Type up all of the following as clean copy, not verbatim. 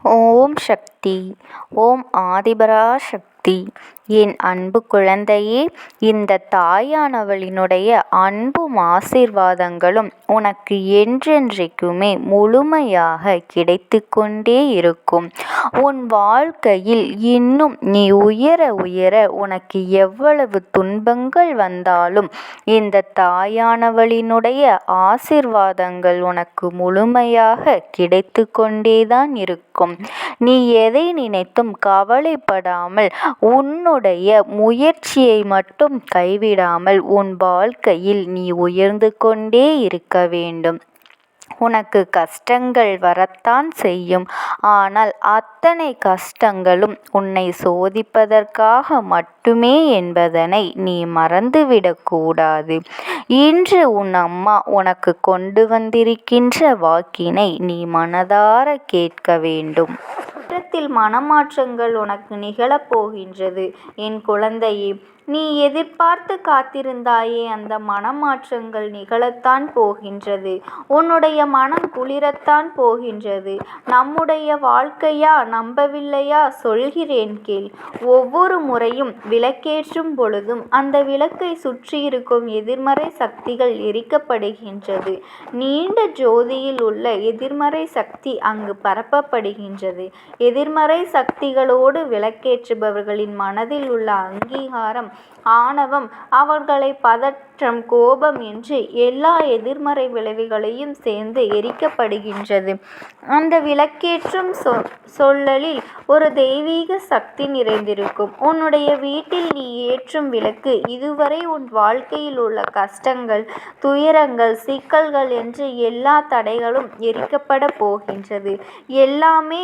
ஓம் சக்தி. ஓம் ஆதிபரா சக்தி. என் அன்பு குழந்தையே, இந்த தாயானவளினுடைய அன்பும் ஆசீர்வாதங்களும் உனக்கு என்றென்றைக்குமே முழுமையாக கிடைத்து கொண்டே இருக்கும். உன் வாழ்க்கையில் இன்னும் நீ உயர உயர உனக்கு எவ்வளவு துன்பங்கள் வந்தாலும் இந்த தாயானவளினுடைய ஆசீர்வாதங்கள் உனக்கு முழுமையாக கிடைத்து கொண்டேதான் இருக்கும். நீ எதை நினைத்தும் கவலைப்படாமல் உன்னுடைய முயற்சியை மட்டும் கைவிடாமல் உன் வாழ்க்கையில் நீ உயர்ந்து கொண்டே இருக்க வேண்டும். உனக்கு கஷ்டங்கள் வரத்தான் செய்யும். ஆனால் அத்தனை கஷ்டங்களும் உன்னை சோதிப்பதற்காக மட்டுமே என்பதனை நீ மறந்துவிடக்கூடாது. இன்று உன் அம்மா உனக்கு கொண்டு வந்திருக்கின்ற வாக்கினை நீ மனதார கேட்க வேண்டும். சீக்கிரத்தில் மனமாற்றங்கள் உனக்கு நிகழப் போகின்றது என் குழந்தையே. நீ எதிர்பார்த்து காத்திருந்தாயே, அந்த மனமாற்றங்கள் நிகழத்தான் போகின்றது. உன்னுடைய மனம் குளிரத்தான் போகின்றது. நம்முடைய வாழ்க்கையா, நம்பவில்லையா? சொல்கிறேன் கேள். ஒவ்வொரு முறையும் விளக்கேற்றும் பொழுதும் அந்த விளக்கை சுற்றியிருக்கும் எதிர்மறை சக்திகள் எரிக்கப்படுகின்றது. நீண்ட ஜோதியில் உள்ள எதிர்மறை சக்தி அங்கு பரப்பப்படுகின்றது. எதிர்மறை சக்திகளோடு விளக்கேற்றுபவர்களின் மனதில் உள்ள அங்கீகாரம், ஆணவம், அவர்களை பதற்றம், கோபம் என்று எல்லா எதிர்மறை விளைவுகளையும் சேர்ந்து எரிக்கப்படுகின்றது. அந்த விளக்கேற்றும் சொல்லலில் ஒரு தெய்வீக சக்தி நிறைந்திருக்கும். உன்னுடைய வீட்டில் நீ ஏற்றும் விளக்கு இதுவரை உன் வாழ்க்கையில் உள்ள கஷ்டங்கள், துயரங்கள், சிக்கல்கள் என்று எல்லா தடைகளும் எரிக்கப்பட போகின்றது. எல்லாமே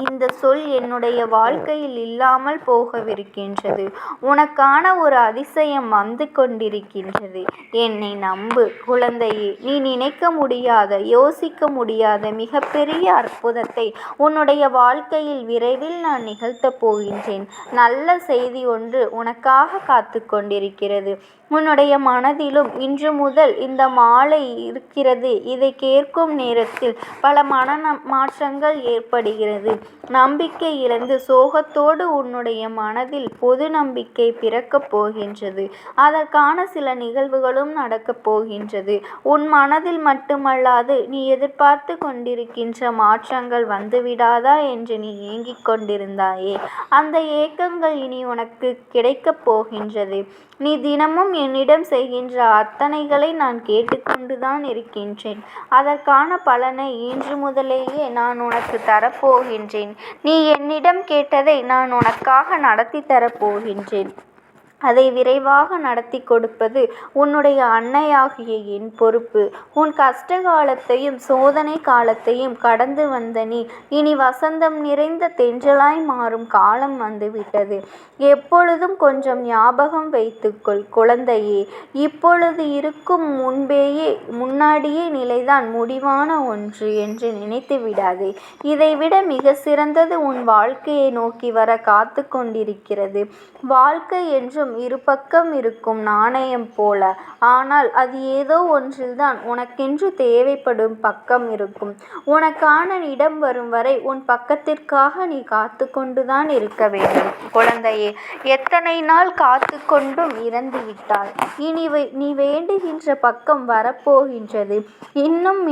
இந்த சொல் என்னுடைய வாழ்க்கையில் இல்லாமல் போகவிருக்கின்றது. உனக்கான ஒரு அதிசயம் வந்து கொண்டிருக்கின்றது. என்னை நம்பு குழந்தையே. நீ நினைக்க முடியாத, யோசிக்க முடியாத மிகப்பெரிய அற்புதத்தை உன்னுடைய வாழ்க்கையில் விரைவில் நான் நிகழ்த்தப் போகின்றேன். நல்ல செய்தி ஒன்று உனக்காக காத்து கொண்டிருக்கிறது. உன்னுடைய மனதிலும் இன்று முதல் இந்த மாலை இருக்கிறது. இதை கேட்கும் நேரத்தில் பல மாற்றங்கள் ஏற்படுகிறது. நம்பிக்கை இழந்து சோகத்தோடு உன்னுடைய மனதில் பொது நம்பிக்கை பிறக்கப் போகின்றது. அதற்கான சில நிகழ்வுகளும் நடக்கப் போகின்றது. உன் மனதில் மட்டுமல்லாது நீ எதிர்பார்த்து கொண்டிருக்கின்ற மாற்றங்கள் வந்துவிடாதா என்று நீ ஏங்கிக் கொண்டிருந்தாயே, அந்த ஏக்கங்கள் இனி உனக்கு கிடைக்கப் போகின்றது. நீ தினமும் என்னிடம் செய்கின்ற அத்தனைகளை நான் கேட்டுக்கொண்டுதான் இருக்கின்றேன். அதற்கான பலனை இன்று முதலேயே நான் உனக்கு தரப்போகின்றேன். நீ என்னிடம் கேட்டதை நான் உனக்காக நடத்தி தரப்போகின்றேன். அதை விரைவாக நடத்தி கொடுப்பது உன்னுடைய அன்னையாகிய என் பொறுப்பு. உன் கஷ்ட காலத்தையும் சோதனை காலத்தையும் கடந்து வந்த நீ இனி வசந்தம் நிறைந்த தென்றலாய் மாறும் காலம் வந்துவிட்டது. எப்பொழுதும் கொஞ்சம் ஞாபகம் வைத்துக்கொள் குழந்தையே. இப்பொழுது இருக்கும் முன்னாடியே நிலைதான் முடிவான ஒன்று என்று நினைத்து விடாதே. இதைவிட மிக சிறந்தது உன் வாழ்க்கையை நோக்கி வர காத்து கொண்டிருக்கிறது. வாழ்க்கை என்றும் இரு பக்கம் இருக்கும் நாணயம் போல. ஆனால் அது ஏதோ ஒன்றில்தான் உனக்கென்று தேவைப்படும் பக்கம் இருக்கும். உனக்கான இடம் வரும் வரை உன் பக்கத்திற்காக நீ காத்து கொண்டுதான் இருக்க வேண்டும் குழந்தையே. எத்தனை நாள் காத்து கொண்டும் இறந்து விட்டாய். இனி நீ வேண்டுகின்ற பக்கம் வரப்போகின்றது. இன்னும்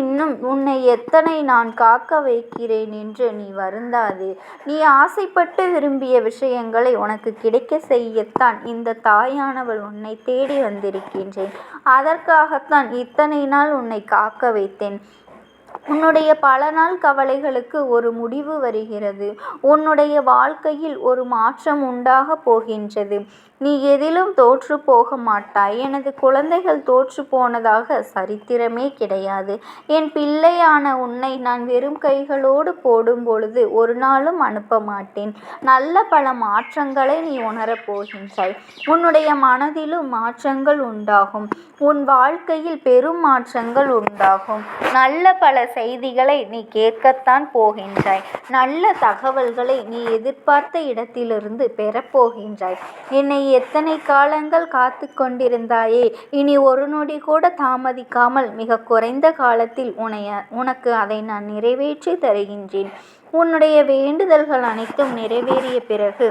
உன்னை எத்தனை நான் காக்க வைக்கிறேன் என்று நீ வருந்தாதே. நீ ஆசைப்பட்டு விரும்பிய விஷயங்களை உனக்கு கிடைக்க செய்யத்தான் இந்த தாயானவள் உன்னை தேடி வந்திருக்கின்றேன். அதற்காகத்தான் இத்தனை நாள் உன்னை காக்க வைத்தேன். உன்னுடைய பல நாள் கவலைகளுக்கு ஒரு முடிவு வருகிறது. உன்னுடைய வாழ்க்கையில் ஒரு மாற்றம் உண்டாக போகின்றது. நீ எதிலும் தோற்று போக மாட்டாய். எனது குழந்தைகள் தோற்று போனதாக சரித்திரமே கிடையாது. என் பிள்ளையான உன்னை நான் வெறும் கைகளோடு போடும் பொழுது ஒரு நாளும் அனுப்ப மாட்டேன். நல்ல பல மாற்றங்களை நீ உணரப் போகின்றாய். உன்னுடைய மனதிலும் மாற்றங்கள் உண்டாகும். உன் வாழ்க்கையில் பெரும் மாற்றங்கள் உண்டாகும். நல்ல பல செய்திகளை நீ கேட்கத்தான் போகின்றாய். நல்ல தகவல்களை நீ எதிர்பார்த்த இடத்திலிருந்து பெறப்போகின்றாய். என்னை எத்தனை காலங்கள் காத்து கொண்டிருந்தாயே, இனி ஒரு நொடி கூட தாமதிக்காமல் மிக குறைந்த காலத்தில் உனக்கு அதை நான் நிறைவேற்றி தருகின்றேன். உன்னுடைய வேண்டுதல்கள் அனைத்தும் நிறைவேறிய பிறகு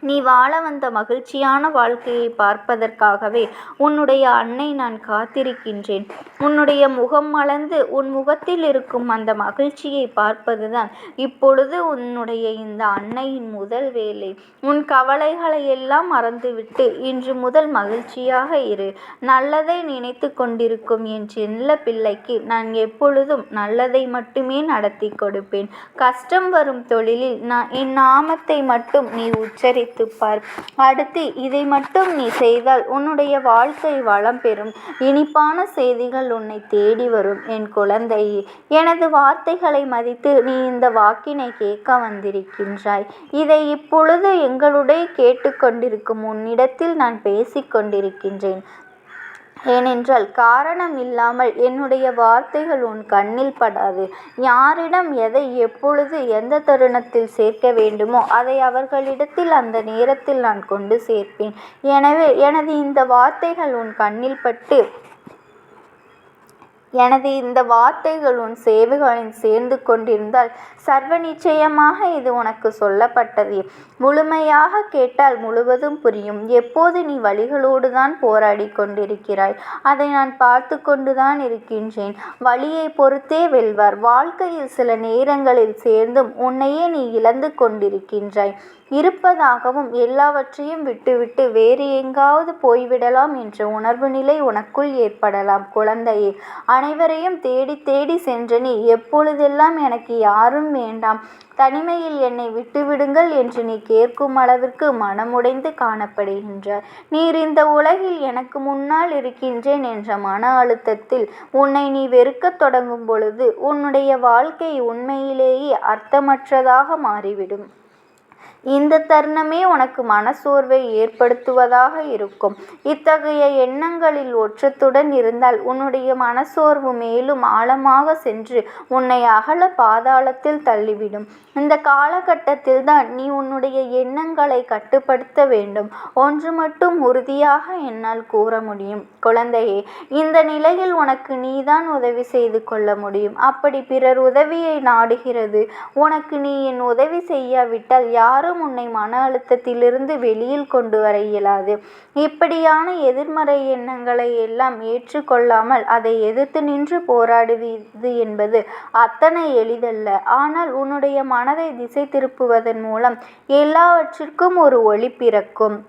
நீ வாழ வந்த மகிழ்ச்சியான வாழ்க்கையை பார்ப்பதற்காகவே உன்னுடைய அன்னை நான் காத்திருக்கின்றேன். உன்னுடைய முகம் மலர்ந்து உன் முகத்தில் இருக்கும் அந்த மகிழ்ச்சியை பார்ப்பதுதான் இப்பொழுது உன்னுடைய இந்த அன்னையின் முதல் வேலை. உன் கவலைகளை எல்லாம் மறந்துவிட்டு இன்று முதல் மகிழ்ச்சியாக இரு. நல்லதை நினைத்து கொண்டிருக்கும் என் செல்ல பிள்ளைக்கு நான் எப்பொழுதும் நல்லதை மட்டுமே நடத்தி கொடுப்பேன். கஷ்டம் வரும் தொழிலில் என் நாமத்தை மட்டும் நீ உச்சரி பார். அடுத்து இதை மட்டும் நீ செய்தால் உன்னுடைய வாழ்க்கை வளம் பெறும். இனிப்பான செய்திகள் உன்னை தேடி வரும். என் குழந்தையே, எனது வார்த்தைகளை மதித்து நீ இந்த வாக்கினை கேட்க வந்திருக்கின்றாய். இதை இப்பொழுது எங்களுடைய கேட்டுக்கொண்டிருக்கும் உன்னிடத்தில் நான் பேசிக்கொண்டிருக்கின்றேன். ஏனென்றால் காரணம் இல்லாமல் என்னுடைய வார்த்தைகள் உன் கண்ணில் படாது. யாரிடம் எதை எப்பொழுது எந்த தருணத்தில் சேர்க்க வேண்டுமோ அதை அவர்களிடத்தில் அந்த நேரத்தில் நான் கொண்டு சேர்ப்பேன். எனவே எனது இந்த வார்த்தைகள் உன் கண்ணில் பட்டு இந்த வார்த்தைகள் உன் சேவைகளில் சேர்ந்து கொண்டிருந்தால் சர்வ நிச்சயமாக இது உனக்கு சொல்லப்பட்டது. முழுமையாக கேட்டால் முழுவதும் புரியும். எப்போது நீ வழிகளோடு தான் போராடி கொண்டிருக்கிறாய், அதை நான் பார்த்து கொண்டுதான் இருக்கின்றேன். வழியை பொறுத்தே வெல்வார். வாழ்க்கையில் சில நேரங்களில் சேர்ந்தும் உன்னையே நீ இழந்து கொண்டிருக்கின்றாய். இருப்பதாகவும் எல்லாவற்றையும் விட்டுவிட்டு வேறு எங்காவது போய்விடலாம் என்ற உணர்வு நிலை உனக்குள் ஏற்படலாம். குழந்தையே, அனைவரையும் தேடி தேடி சென்ற நீ எப்பொழுதெல்லாம் எனக்கு யாரும் வேண்டாம், தனிமையில் என்னை விட்டுவிடுங்கள் என்று நீ கேட்கும் அளவிற்கு மனமுடைந்து காணப்படுகின்றாய். நீர் இந்த உலகில் எனக்கு முன்னால் இருக்கின்றேன் என்ற மன அழுத்தத்தில் உன்னை நீ வெறுக்கத் தொடங்கும் பொழுது உன்னுடைய வாழ்க்கை உண்மையிலேயே அர்த்தமற்றதாக மாறிவிடும். இந்த தருணமே உனக்கு மனசோர்வை ஏற்படுத்துவதாக இருக்கும். இத்தகைய எண்ணங்களில் ஒற்றத்துடன் இருந்தால் உன்னுடைய மனசோர்வு மேலும் ஆழமாக சென்று உன்னை அகல பாதாளத்தில் தள்ளிவிடும். இந்த காலகட்டத்தில் தான் நீ உன்னுடைய எண்ணங்களை கட்டுப்படுத்த வேண்டும். ஒன்று மட்டும் உறுதியாக என்னால் கூற முடியும் குழந்தையே, இந்த நிலையில் உனக்கு நீதான் உதவி செய்து கொள்ள முடியும். அப்படி பிறர் உதவியை நாடுகிறது உனக்கு நீ என் உதவி செய்யாவிட்டால் யாரும் உன்னை மன அழுத்தத்திலிருந்து வெளியில் கொண்டு வர இயலாது. இப்படியான எதிர்மறை எண்ணங்களை எல்லாம் ஏற்றுக்கொள்ளாமல் அதை எதிர்த்து நின்று போராடுவது என்பது அத்தனை எளிதல்ல. ஆனால் உன்னுடைய மனதை திசை திருப்புவதன் மூலம் எல்லாவற்றிற்கும் ஒரு ஒளி பிறக்கும்.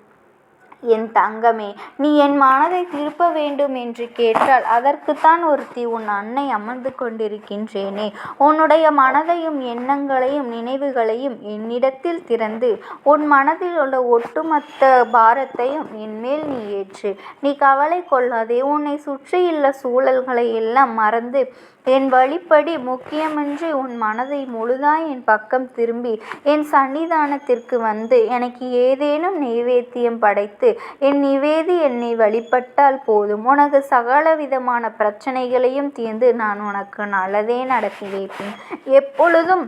என் தங்கமே, நீ என் மனதை திருப்ப வேண்டும் என்று கேட்டால் அதற்குத்தான் ஒருத்தி உன் அன்னை அமர்ந்து கொண்டிருக்கின்றேனே. உன்னுடைய மனதையும் எண்ணங்களையும் நினைவுகளையும் என்னிடத்தில் திறந்து உன் மனதில் உள்ள ஒட்டுமொத்த பாரத்தையும் என்மேல் நீ ஏற்று. நீ கவலை கொள்ளாதே. உன்னை சுற்றியுள்ள சூழல்களை எல்லாம் மறந்து என் வழிப்படி முக்கியமின்றி உன் மனதை முழுதாய் என் பக்கம் திரும்பி என் சன்னிதானத்திற்கு வந்து எனக்கு ஏதேனும் நைவேத்தியம் படைத்து என் நிவேதி என்னை வழிபட்டால் போதும். உனக்கு சகல விதமான பிரச்சனைகளையும் தீர்ந்து நான் உனக்கு நல்லதே நடத்தி வைப்பேன். எப்பொழுதும்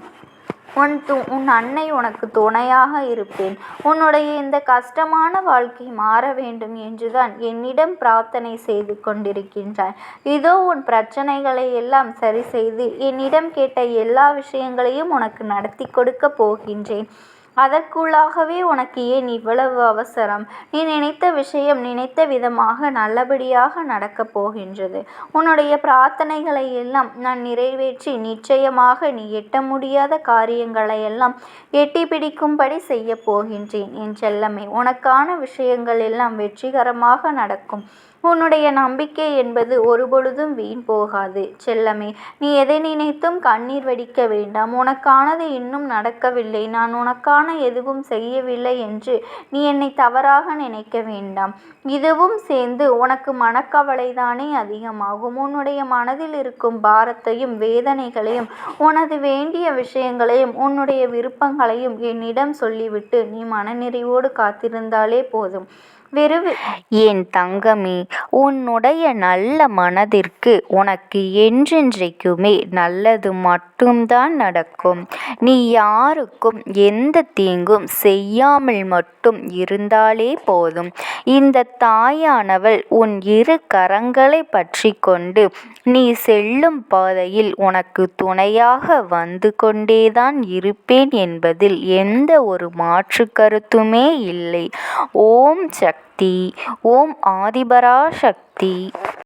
உன் அன்னை உனக்கு துணையாக இருப்பேன். உன்னுடைய இந்த கஷ்டமான வாழ்க்கை மாற வேண்டும் என்றுதான் என்னிடம் பிரார்த்தனை செய்து கொண்டிருக்கின்றாய். இதோ உன் பிரச்சனைகளை எல்லாம் சரி செய்து என்னிடம் கேட்ட எல்லா விஷயங்களையும் உனக்கு நடத்தி கொடுக்க போகின்றேன். அதற்குள்ளாகவே உனக்கு ஏன் இவ்வளவு அவசரம்? நீ நினைத்த விஷயம் நினைத்த விதமாக நல்லபடியாக நடக்கப் போகின்றது. உன்னுடைய பிரார்த்தனைகளை எல்லாம் நான் நிறைவேற்றி நிச்சயமாக நீ எட்ட முடியாத காரியங்களை எல்லாம் எட்டி பிடிக்கும்படி செய்ய போகின்றேன். என் செல்லமே, உனக்கான விஷயங்கள் எல்லாம் வெற்றிகரமாக நடக்கும். உன்னுடைய நம்பிக்கை என்பது ஒருபொழுதும் வீண் போகாது. செல்லமே, நீ எதை நினைத்தும் கண்ணீர் வடிக்க வேண்டாம். உனக்கானது இன்னும் நடக்கவில்லை, நான் உனக்கான எதுவும் செய்யவில்லை என்று நீ என்னை தவறாக நினைக்க வேண்டாம். இதுவும் சேர்ந்து உனக்கு மனக்கவலைதானே அதிகமாகும். உன்னுடைய மனதில் இருக்கும் பாரத்தையும் வேதனைகளையும் உனது வேண்டிய விஷயங்களையும் உன்னுடைய விருப்பங்களையும் என்னிடம் சொல்லிவிட்டு நீ மனநிறைவோடு காத்திருந்தாலே போதும். என் தங்கமே, உன்னுடைய நல்ல மனதிற்கு உனக்கு என்றென்றைக்குமே நல்லது மட்டும்தான் நடக்கும். நீ யாருக்கும் எந்த தீங்கும் செய்யாமல் மட்டும் இருந்தாலே போதும். இந்த தாயானவள் உன் இரு கரங்களை பற்றி கொண்டு நீ செல்லும் பாதையில் உனக்கு துணையாக வந்து கொண்டேதான் இருப்பேன் என்பதில் எந்த ஒரு மாற்று கருத்துமே இல்லை. ஓம் சக்தி. ஓம் ஆதிபராசக்தி.